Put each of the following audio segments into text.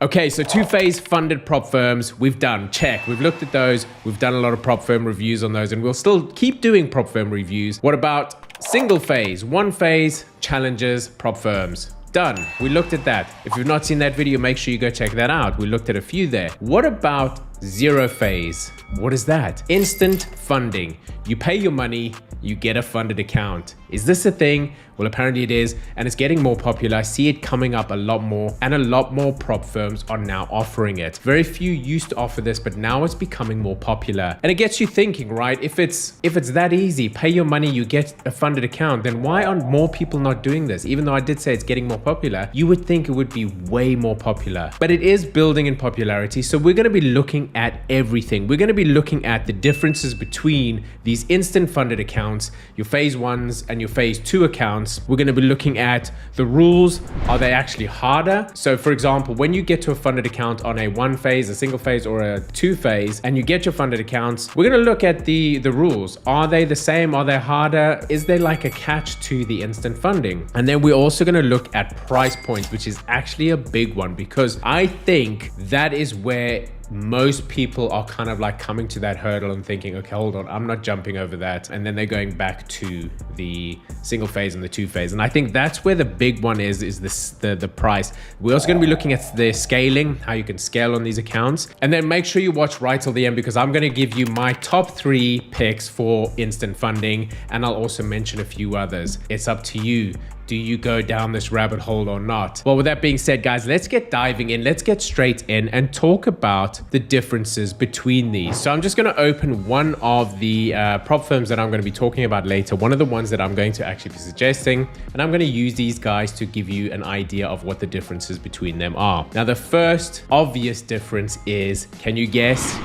Okay, so two-phase funded prop firms, we've done, check. We've looked at those. We've done a lot of prop firm reviews on those, and we'll still keep doing prop firm reviews. What about single phase, one phase, challenges, prop firms? Done. We looked at that. If you've not seen that video, make sure you go check that out. We looked at a few there. What about zero phase? What is that? Instant funding. You pay your money, you get a funded account. Is this a thing? Well, apparently it is, and it's getting more popular. I see it coming up a lot more, and a lot more prop firms are now offering it. Very few used to offer this, but now it's becoming more popular. And it gets you thinking, right? If it's that easy, pay your money, you get a funded account, then why aren't more people not doing this? Even though I did say it's getting more popular, you would think it would be way more popular. But it is building in popularity, so we're gonna be looking at everything. We're gonna be looking at the differences between these instant funded accounts, your phase ones and your phase two accounts. We're going to be looking at the rules. Are they actually harder? So for example, when you get to a funded account on a one phase, a single phase, or a two phase, and you get your funded accounts, we're going to look at the rules. Are they the same? Are they harder? Is there like a catch to the instant funding? And then we're also going to look at price points, which is actually a big one, because I think that is where most people are kind of like coming to that hurdle and thinking, okay, hold on, I'm not jumping over that. And then they're going back to the single phase and the two phase. And I think that's where the big one is the price. We're also going to be looking at the scaling, how you can scale on these accounts. And then make sure you watch right till the end, because I'm going to give you my top 3 picks for instant funding. And I'll also mention a few others. It's up to you. Do you go down this rabbit hole or not? Well, with that being said, guys, let's get diving in. Let's get straight in and talk about the differences between these. So I'm just going to open one of the prop firms that I'm going to be talking about later, one of the ones that I'm going to actually be suggesting, and I'm going to use these guys to give you an idea of what the differences between them are. Now, the first obvious difference is, can you guess?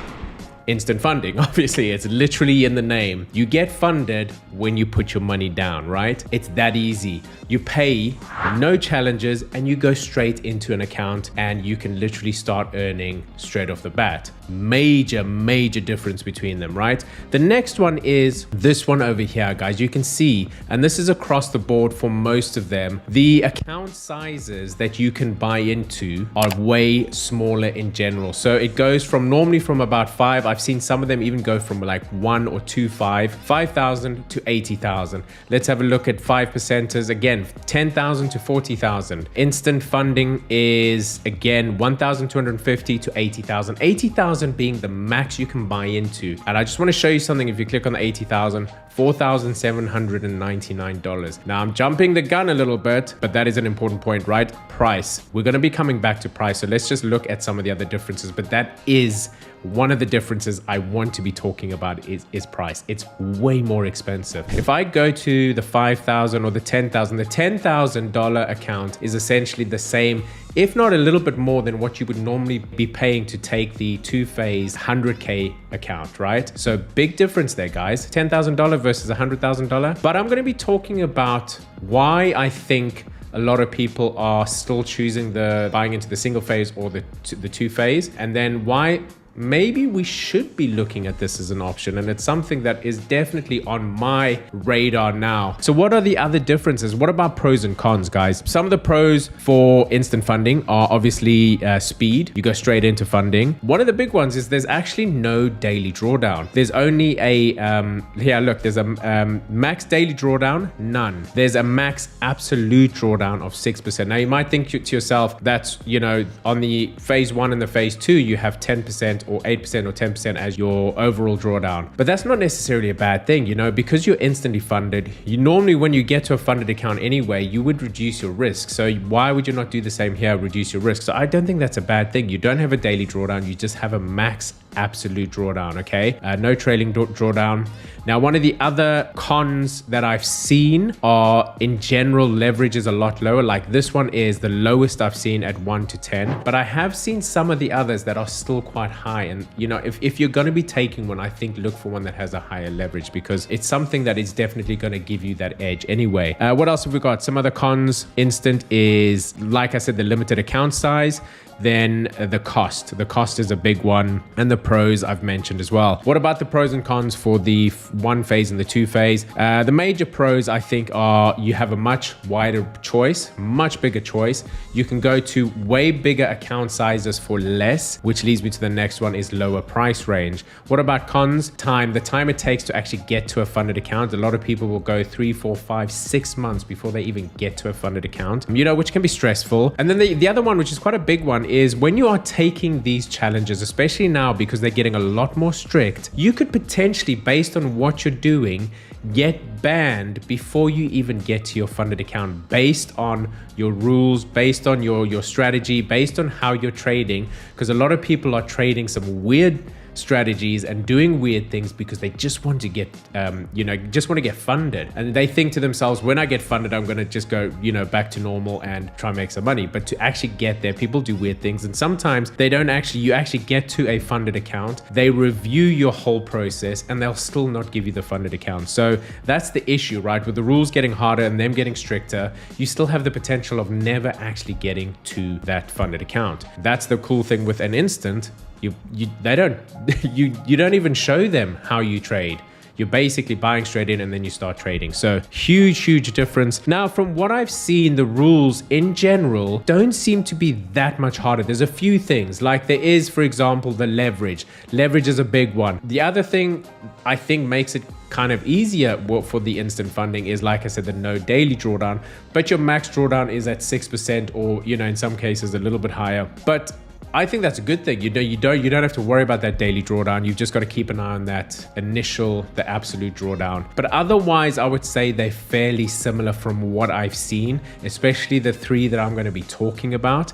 Instant funding. Obviously, it's literally in the name. You get funded when you put your money down, right? It's that easy. You pay, no challenges, and you go straight into an account, and you can literally start earning straight off the bat. Major difference between them, right? The next one is this one over here, guys. You can see, and this is across the board for most of them, the account sizes that you can buy into are way smaller in general. So it goes from normally from about 5, I've seen some of them even go from like 1 or 2, 5,000 to 80,000. Let's have a look at 5%ers. Again, 10,000 to 40,000. Instant funding is again 1,250 to 80,000. 80,000 being the max you can buy into. And I just want to show you something. If you click on the 80,000, $4,799. Now I'm jumping the gun a little bit, but that is an important point, right? Price. We're going to be coming back to price. So let's just look at some of the other differences, but that is one of the differences I want to be talking about is price. It's way more expensive. If I go to the 5,000 or the 10,000, the $10,000 account is essentially the same, if not a little bit more than what you would normally be paying to take the two-phase 100K account, right? So big difference there, guys. $10,000 versus $100,000. But I'm going to be talking about why I think a lot of people are still choosing buying into the single phase or the two phase, and then why maybe we should be looking at this as an option. And it's something that is definitely on my radar now. So what are the other differences? What about pros and cons, guys? Some of the pros for instant funding are obviously speed. You go straight into funding. One of the big ones is there's actually no daily drawdown. There's only a, here, look, there's a max daily drawdown, none. There's a max absolute drawdown of 6%. Now you might think to yourself, that's, you know, on the phase 1 and the phase 2, you have 10% or 8% or 10% as your overall drawdown. But that's not necessarily a bad thing, you know, because you're instantly funded. You normally, when you get to a funded account anyway, you would reduce your risk. So why would you not do the same here, reduce your risk? So I don't think that's a bad thing. You don't have a daily drawdown. You just have a max absolute drawdown, okay? No trailing drawdown. Now, one of the other cons that I've seen are, in general, leverage is a lot lower. Like this one is the lowest I've seen at 1 to 10, but I have seen some of the others that are still quite high. And you know, if you're going to be taking one, I think look for one that has a higher leverage, because it's something that is definitely going to give you that edge anyway. What else have we got? Some other cons. Instant is, like I said, the limited account size. Then the cost is a big one. And the pros I've mentioned as well. What about the pros and cons for the 1 phase and the 2 phase? The major pros I think are you have a much wider choice, much bigger choice. You can go to way bigger account sizes for less, which leads me to the next one is lower price range. What about cons? Time, the time it takes to actually get to a funded account. A lot of people will go 3, 4, 5, 6 months before they even get to a funded account, which can be stressful. And then the other one, which is quite a big one, is when you are taking these challenges, especially now because they're getting a lot more strict, you could potentially, based on what you're doing, get banned before you even get to your funded account based on your rules, based on your strategy, based on how you're trading, because a lot of people are trading some weird strategies and doing weird things because they just want to get get funded, and they think to themselves, when I get funded, I'm going to just go back to normal and try and make some money. But to actually get there, people do weird things, and sometimes they don't you actually get to a funded account, they review your whole process, and they'll still not give you the funded account. So that's the issue, right? With the rules getting harder and them getting stricter, you still have the potential of never actually getting to that funded account. That's the cool thing with an instant. You don't even show them how you trade. You're basically buying straight in and then you start trading. So huge difference. Now, from what I've seen, the rules in general don't seem to be that much harder. There's a few things, like there is, for example, the leverage. Leverage is a big one. The other thing I think makes it kind of easier for the instant funding is, like I said, the no daily drawdown, but your max drawdown is at 6%, or in some cases a little bit higher. But I think that's a good thing. You don't have to worry about that daily drawdown. You've just got to keep an eye on that the absolute drawdown. But otherwise, I would say they're fairly similar from what I've seen, especially the 3 that I'm going to be talking about.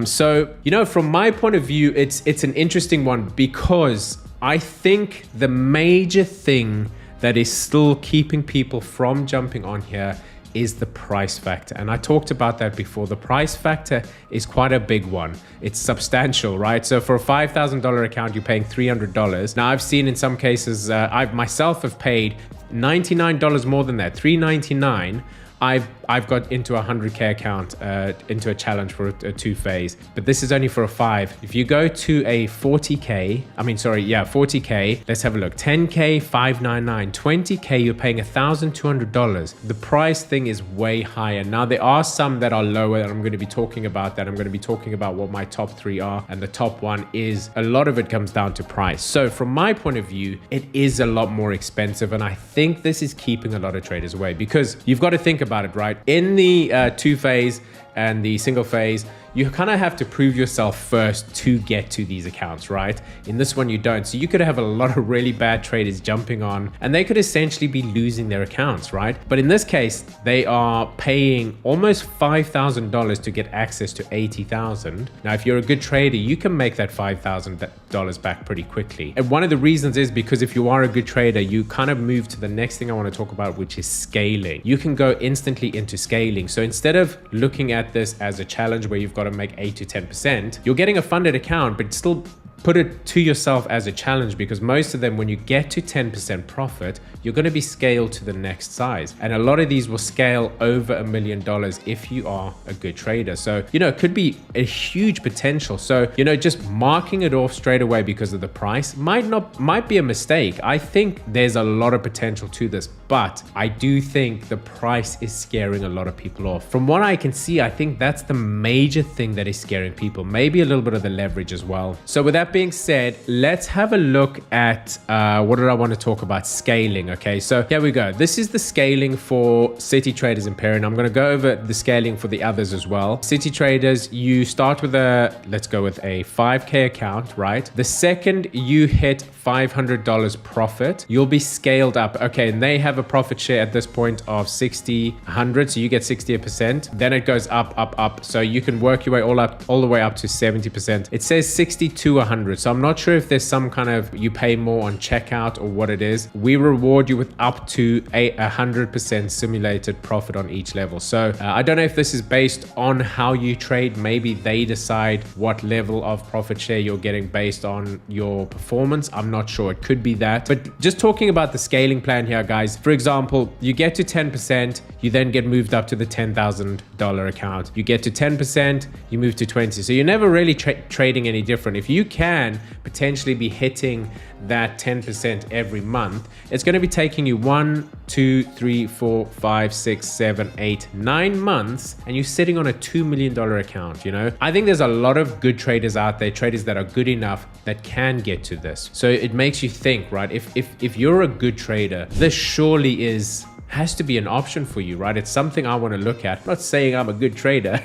So from my point of view, it's an interesting one, because I think the major thing that is still keeping people from jumping on here is the price factor. And I talked about that before. The price factor is quite a big one. It's substantial, right? So for a $5,000 account, you're paying $300. Now, I've seen in some cases, I myself have paid $99 more than that, $399. I've got into a 100K account, into a challenge for a 2 phase, but this is only for a 5. If you go to a 40K, let's have a look. 10K, 599, 20K, you're paying $1,200. The price thing is way higher. Now, there are some that are lower, and I'm going to be talking about that. I'm going to be talking about what my top 3 are, and the top one is, a lot of it comes down to price. So from my point of view, it is a lot more expensive, and I think this is keeping a lot of traders away, because you've got to think about it, right? In the 2 phase and the single phase, you kind of have to prove yourself first to get to these accounts, right? In this one, you don't. So you could have a lot of really bad traders jumping on, and they could essentially be losing their accounts, right? But in this case, they are paying almost $5,000 to get access to $80,000. Now, if you're a good trader, you can make that $5,000 back pretty quickly. And one of the reasons is because if you are a good trader, you kind of move to the next thing I want to talk about, which is scaling. You can go instantly into scaling. So instead of looking at this as a challenge where you've got to make 8 to 10%, you're getting a funded account, but still put it to yourself as a challenge, because most of them, when you get to 10% profit, you're going to be scaled to the next size. And a lot of these will scale over $1 million if you are a good trader. So, it could be a huge potential. So, just marking it off straight away because of the price might be a mistake. I think there's a lot of potential to this, but I do think the price is scaring a lot of people off. From what I can see, I think that's the major thing that is scaring people. Maybe a little bit of the leverage as well. So with that being said, let's have a look at what did I want to talk about? Scaling. Okay, so here we go. This is the scaling for City Traders Imperium. I'm going to go over the scaling for the others as well. City Traders, you start with let's go with a 5K account, right? The second you hit $500 profit, you'll be scaled up. Okay, and they have a profit share at this point of 60, 100, so you get 60%. Then it goes up. So you can work your way all the way up to 70%. It says 60 to 100. So I'm not sure if there's some kind of, you pay more on checkout or what it is. We reward you with up to 100% simulated profit on each level. So I don't know if this is based on how you trade. Maybe they decide what level of profit share you're getting based on your performance. I'm not sure. It could be that. But just talking about the scaling plan here, guys, for example, you get to 10%, you then get moved up to the $10,000 account. You get to 10%, you move to 20. So you're never really trading any different. If you can can potentially be hitting that 10% every month, it's going to be taking you 1, 2, 3, 4, 5, 6, 7, 8, 9 months, and you're sitting on a $2 million account. You know, I think there's a lot of good traders out there, traders that are good enough that can get to this. So it makes you think, right? If you're a good trader, this surely has to be an option for you, right? It's something I want to look at. I'm not saying I'm a good trader.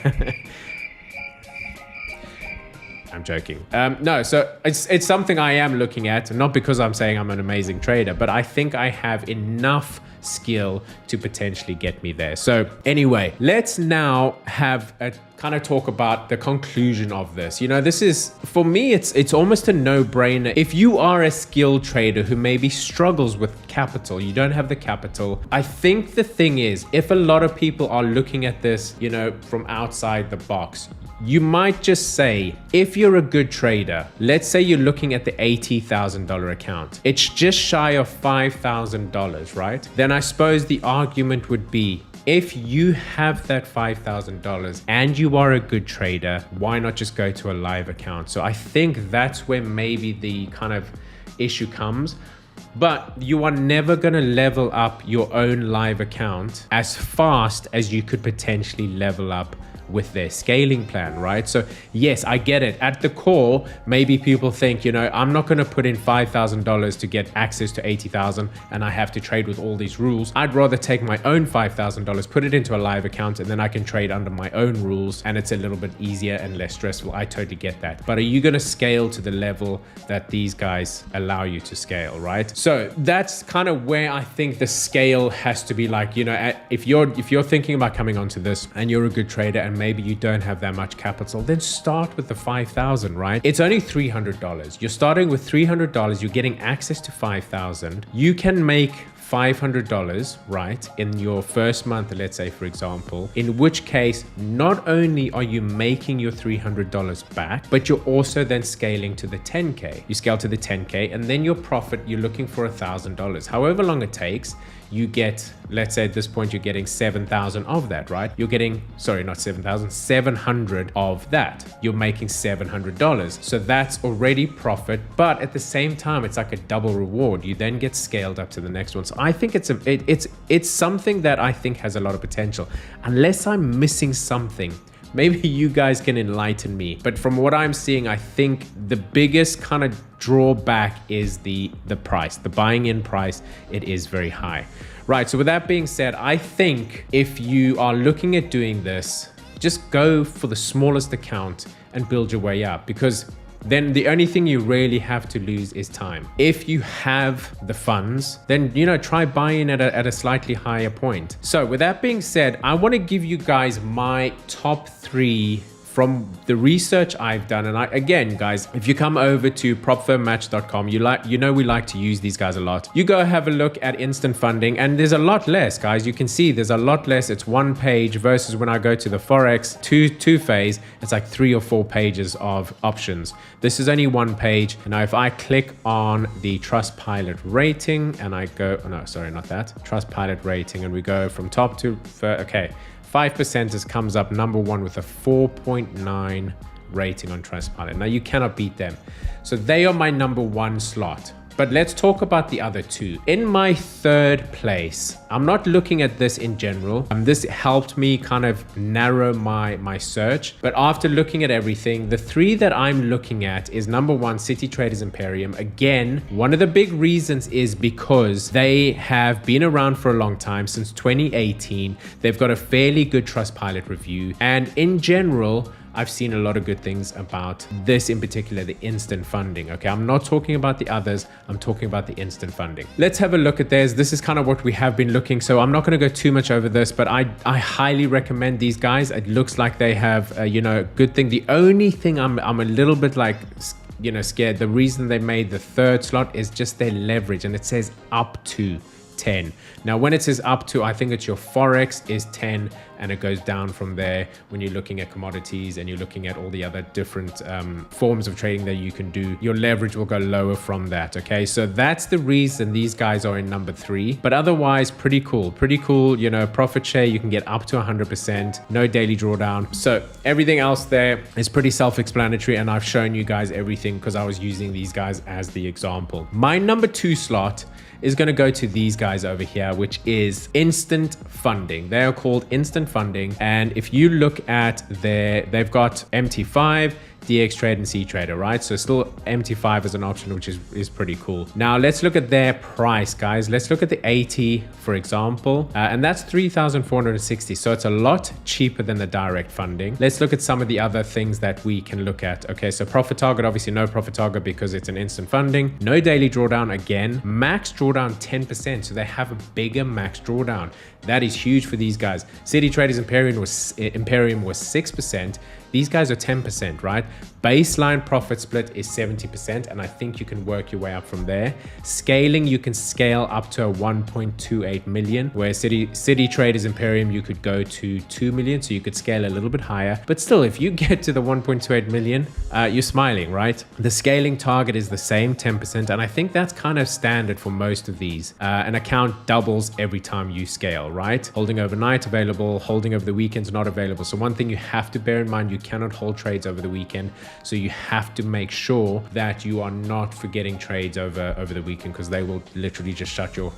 I'm joking. No, so it's something I am looking at, not because I'm saying I'm an amazing trader, but I think I have enough skill to potentially get me there. So anyway, let's now have a kind of talk about the conclusion of this. You know, this is, for me, it's almost a no-brainer. If you are a skilled trader who maybe struggles with capital, you don't have the capital, I think the thing is, if a lot of people are looking at this, you know, from outside the box, you might just say, if you're a good trader, let's say you're looking at the $80,000 account, it's just shy of $5,000, right? Then I suppose the argument would be, if you have that $5,000 and you are a good trader, why not just go to a live account? So I think that's where maybe the kind of issue comes. But you are never going to level up your own live account as fast as you could potentially level up with their scaling plan, right? So yes, I get it. At the core, maybe people think, you know, I'm not going to put in $5,000 to get access to 80,000 and I have to trade with all these rules. I'd rather take my own $5,000, put it into a live account, and then I can trade under my own rules, and it's a little bit easier and less stressful. I totally get that. But are you going to scale to the level that these guys allow you to scale, right? So that's kind of where I think the scale has to be. Like, you know, if you're thinking about coming onto this and you're a good trader and maybe you don't have that much capital, then start with the 5,000, right? It's only $300. You're starting with $300. You're getting access to 5,000. You can make $500, right, in your first month, let's say, for example, in which case, not only are you making your $300 back, but you're also then scaling to the 10K. You scale to the 10K, and then your profit, you're looking for $1,000. However long it takes, you get, let's say at this point, you're getting 7,000 of that, right? You're getting, sorry, not 7,000, 700 of that. You're making $700. So that's already profit, but at the same time, it's like a double reward. You then get scaled up to the next one. So I think it's something that I think has a lot of potential, unless I'm missing something. Maybe you guys can enlighten me. But from what I'm seeing, I think the biggest kind of drawback is the price, the buying in price. It is very high. Right, so with that being said, I think if you are looking at doing this, just go for the smallest account and build your way up, because then the only thing you really have to lose is time. If you have the funds, then, you know, try buying at a slightly higher point. So with that being said, I want to give you guys my top 3 from the research I've done. And again, guys, if you come over to propfirmmatch.com, you know we like to use these guys a lot. You go have a look at instant funding, and there's a lot less, guys. You can see there's a lot less. It's 1 page versus when I go to the Forex two phase, it's like 3 or 4 pages of options. This is only 1 page. Now, if I click on the Trustpilot rating and I go, oh no, sorry, not that. Trustpilot rating, and we go from top to, okay. 5% comes up number 1 with a 4.9 rating on Trustpilot. Now you cannot beat them. So they are my number 1 slot. But let's talk about the other 2. In my 3rd place, I'm not looking at this in general. This helped me kind of narrow my search. But after looking at everything, the 3 that I'm looking at is number 1, City Traders Imperium. Again, one of the big reasons is because they have been around for a long time, since 2018. They've got a fairly good Trustpilot review. And in general, I've seen a lot of good things about this, in particular, the instant funding. Okay, I'm not talking about the others. I'm talking about the instant funding. Let's have a look at theirs. This is kind of what we have been looking. So I'm not going to go too much over this, but I highly recommend these guys. It looks like they have, you know, good thing. The only thing I'm a little bit like, you know, scared. The reason they made the 3rd slot is just their leverage, and it says up to 10. Now, when it says up to, I think it's your Forex is 10, and it goes down from there when you're looking at commodities and you're looking at all the other different forms of trading that you can do. Your leverage will go lower from that. Okay, so that's the reason these guys are in number 3, but otherwise pretty cool, you know, profit share, you can get up to 100%, no daily drawdown. So everything else there is pretty self-explanatory, and I've shown you guys everything because I was using these guys as the example. My number 2 slot is going to go to these guys over here, which is instant funding. They are called instant funding. And if you look at they've got MT5, DX Trade and C Trader, right? So still MT5 as an option, which is pretty cool. Now let's look at their price, guys. Let's look at the 80, for example, and that's 3,460. So it's a lot cheaper than the direct funding. Let's look at some of the other things that we can look at. Okay, so profit target, obviously no profit target because it's an instant funding. No daily drawdown again. Max drawdown 10%. So they have a bigger max drawdown. That is huge for these guys. City Traders Imperium was 6%. These guys are 10%, right? Baseline profit split is 70%, and I think you can work your way up from there. Scaling, you can scale up to a 1.28 million, where City Traders Imperium, you could go to 2 million, so you could scale a little bit higher. But still, if you get to the 1.28 million, you're smiling, right? The scaling target is the same, 10%, and I think that's kind of standard for most of these. An account doubles every time you scale, right? Holding overnight available, holding over the weekends not available. So one thing you have to bear in mind, you cannot hold trades over the weekend. So you have to make sure that you are not forgetting trades over the weekend, because they will literally just shut your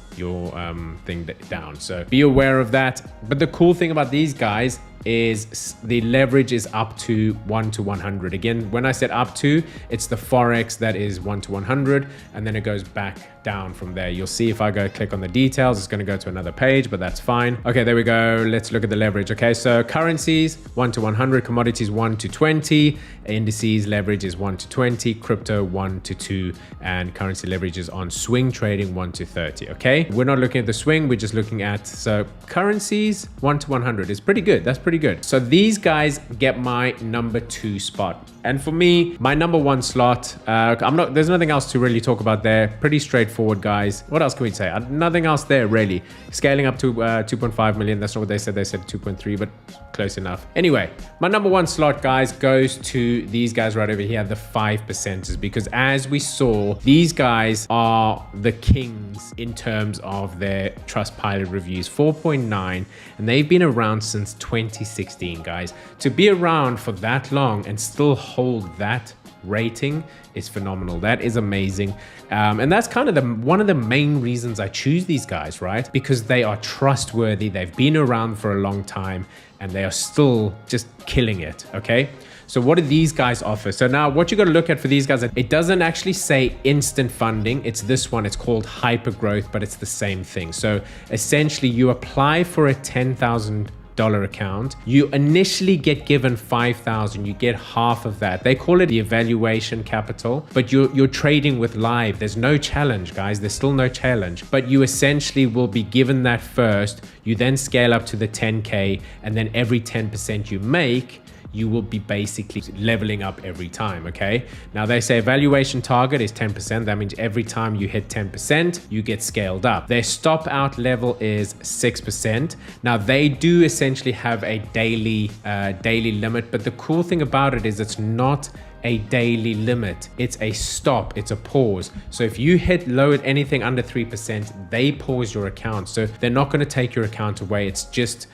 thing down. So be aware of that. But the cool thing about these guys is the leverage is up to 1 to 100. Again, when I said up to, it's the Forex that is 1 to 100, and then it goes back down from there. You'll see if I go click on the details, it's going to go to another page, but that's fine. Okay, there we go. Let's look at the leverage. Okay, so currencies 1 to 100, commodities 1 to 20, indices leverage is 1 to 20, crypto 1 to 2, and currency leverage is on swing trading 1 to 30. Okay, we're not looking at the swing, we're just looking at, so currencies 1 to 100 is pretty good. That's pretty good. So these guys get my number 2 spot. And for me, my number 1 slot, there's nothing else to really talk about there. Pretty straightforward, guys. What else can we say? Nothing else there, really. Scaling up to 2.5 million. That's not what they said. They said 2.3, but close enough. Anyway, my number 1 slot, guys, goes to these guys right over here, the 5%ers, because as we saw, these guys are the kings in terms of their Trustpilot reviews, 4.9, and they've been around since 2016, guys. To be around for that long and still hold that rating is phenomenal. That is amazing. And that's kind of one of the main reasons I choose these guys, right? Because they are trustworthy. They've been around for a long time and they are still just killing it. Okay. So what do these guys offer? So now what you got to look at for these guys, it doesn't actually say instant funding. It's this one. It's called hyper growth, but it's the same thing. So essentially you apply for a $10,000 account. You initially get given 5,000. You get half of that. They call it the evaluation capital, but you're trading with live. There's no challenge, guys. There's still no challenge, but you essentially will be given that first. You then scale up to the 10K, and then every 10% you make, you will be basically leveling up every time. Okay, now they say evaluation target is 10%. That means every time you hit 10%, you get scaled up. Their stop out level is 6%. Now they do essentially have a daily limit, but the cool thing about it is it's not a daily limit. It's a stop, it's a pause. So if you hit low at anything under 3%, they pause your account. So they're not going to take your account away. It's just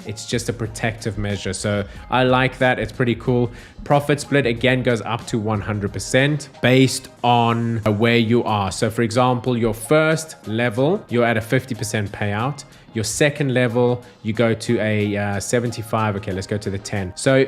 a protective measure. So I like that. It's pretty cool. Profit split again goes up to 100% based on where you are. So for example, your first level, you're at a 50% payout. Your second level, you go to a 75. Okay, let's go to the 10. So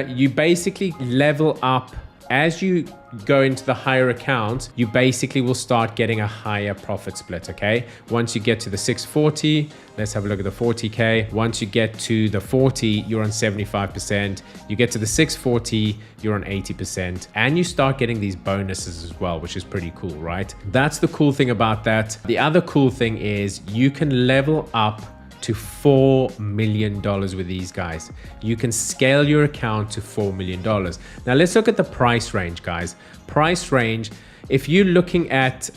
you basically level up. As you go into the higher accounts, you basically will start getting a higher profit split, okay? Once you get to the 640, let's have a look at the 40K. Once you get to the 40, you're on 75%. You get to the 640, you're on 80%. And you start getting these bonuses as well, which is pretty cool, right? That's the cool thing about that. The other cool thing is you can level up to $4 million with these guys. You can scale your account to $4 million. Now let's look at the price range, guys. Price range, if you're looking at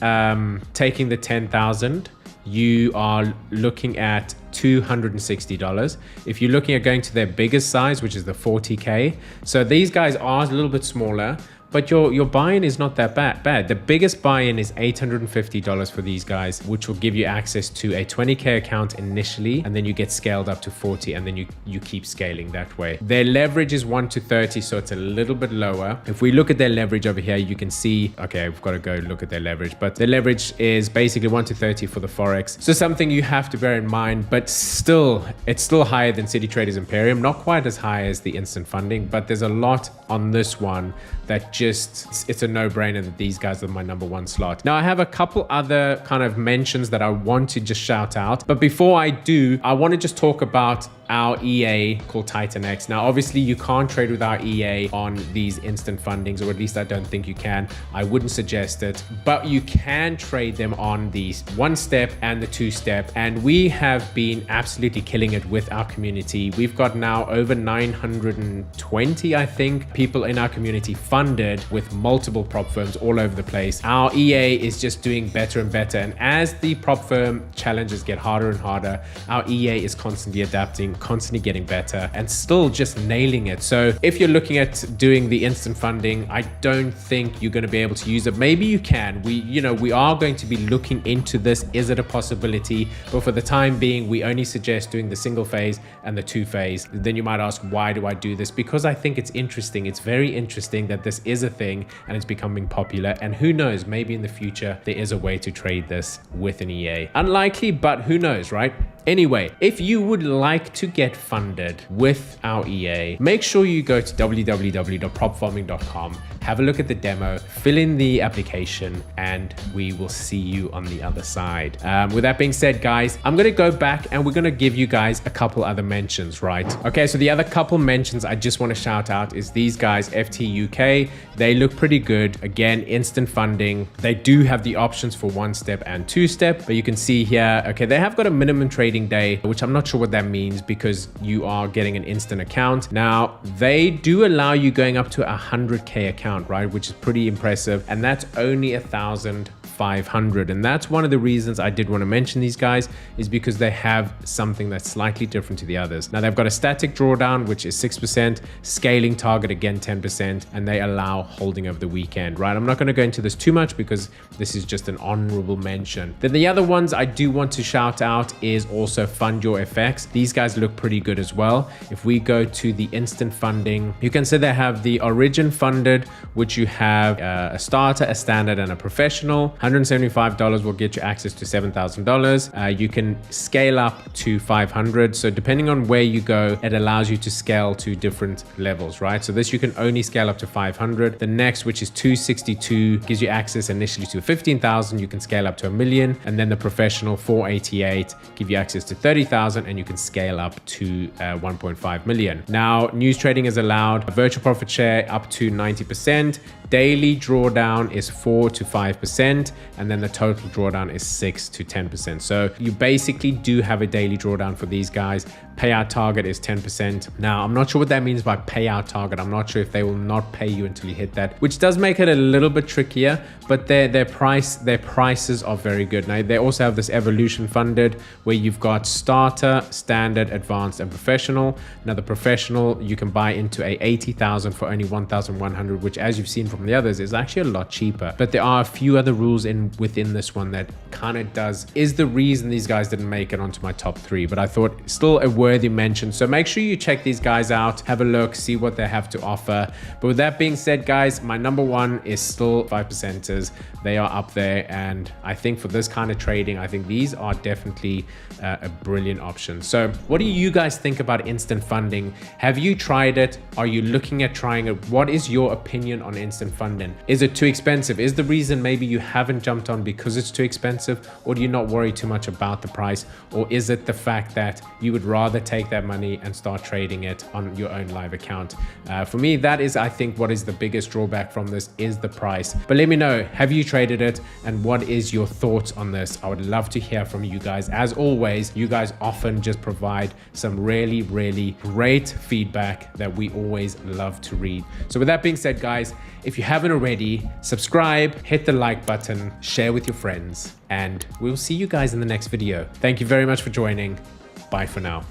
taking the 10,000, you are looking at $260. If you're looking at going to their biggest size, which is the 40K, so these guys are a little bit smaller, but your buy-in is not that bad. The biggest buy-in is $850 for these guys, which will give you access to a 20K account initially, and then you get scaled up to 40, and then you keep scaling that way. Their leverage is 1 to 30, so it's a little bit lower. If we look at their leverage over here, you can see, okay, I've got to go look at their leverage, but their leverage is basically 1 to 30 for the Forex. So something you have to bear in mind, but still, it's still higher than City Traders Imperium, not quite as high as the instant funding, but there's a lot on this one that it's a no-brainer that these guys are my #1 slot. Now I have a couple other kind of mentions that I want to just shout out, but before I do, I want to just talk about our EA called Titan X. Now obviously you can't trade with our EA on these instant fundings, or at least I don't think you can. I wouldn't suggest it, but you can trade them on the 1-step and the 2-step, and we have been absolutely killing it with our community. We've got now over 920, I think, people in our community funded with multiple prop firms all over the place. Our EA is just doing better and better, and as the prop firm challenges get harder and harder, our EA is constantly adapting, constantly getting better, and still just nailing it. So if you're looking at doing the instant funding, I don't think you're going to be able to use it. Maybe you can. We are going to be looking into this. Is it a possibility? But for the time being, we only suggest doing the single phase and the 2-phase. Then you might ask, why do I do this? Because I think it's interesting. It's very interesting that this is a thing and it's becoming popular, and who knows, maybe in the future there is a way to trade this with an EA. Unlikely, but who knows, right? Anyway, if you would like to get funded with our EA, make sure you go to www.propfarming.com, have a look at the demo, fill in the application, and we will see you on the other side. With that being said, guys, I'm going to go back and we're going to give you guys a couple other mentions, right? Okay, so the other couple mentions I just want to shout out is these guys, FT UK. They look pretty good. Again, instant funding. They do have the options for 1-step and 2-step, but you can see here, okay, they have got a minimum trading day, which I'm not sure what that means because you are getting an instant account. Now, they do allow you going up to a 100K account, right? Which is pretty impressive. And that's only 1,500. And that's one of the reasons I did want to mention these guys, is because they have something that's slightly different to the others. Now, they've got a static drawdown, which is 6%, scaling target, again, 10%, and they allow holding over the weekend, right? I'm not going to go into this too much because this is just an honorable mention. Then the other ones I do want to shout out is also Fund Your FX. These guys look pretty good as well. If we go to the instant funding, you can see they have the Origin funded, which you have a starter, a standard, and a professional. $175 will get you access to $7,000. You can scale up to 500. So depending on where you go, it allows you to scale to different levels, right? So this you can only scale up to 500. The next, which is 262, gives you access initially to 15,000. You can scale up to 1 million. And then the professional 488 give you access to 30,000, and you can scale up to 1.5 million. Now, news trading is allowed. A virtual profit share up to 90%. Daily drawdown is 4 to 5%, and then the total drawdown is 6 to 10%. So you basically do have a daily drawdown for these guys. Payout target is 10%. Now, I'm not sure what that means by payout target. I'm not sure if they will not pay you until you hit that, which does make it a little bit trickier, but their prices are very good. Now, they also have this evolution funded where you've got starter, standard, advanced, and professional. Now, the professional, you can buy into a 80,000 for only 1,100, which, as you've seen from the others, is actually a lot cheaper. But there are a few other rules within this one that kind of is the reason these guys didn't make it onto my top 3, but I thought still a worthy mention. So make sure you check these guys out, have a look, see what they have to offer. But with that being said, guys, my #1 is still 5%ers. They are up there, and I think for this kind of trading, I think these are definitely a brilliant option. So what do you guys think about instant funding? Have you tried it? Are you looking at trying it? What is your opinion on instant funding? Is it too expensive? Is the reason maybe you haven't jumped on because it's too expensive, or do you not worry too much about the price? Or is it the fact that you would rather rather take that money and start trading it on your own live account. For me, that is, I think, what is the biggest drawback from this is the price. But let me know, have you traded it and what is your thoughts on this? I would love to hear from you guys. As always, you guys often just provide some really great feedback that we always love to read. So with that being said, guys, if you haven't already, subscribe, hit the like button, share with your friends, and we'll see you guys in the next video. Thank you very much for joining. Bye for now.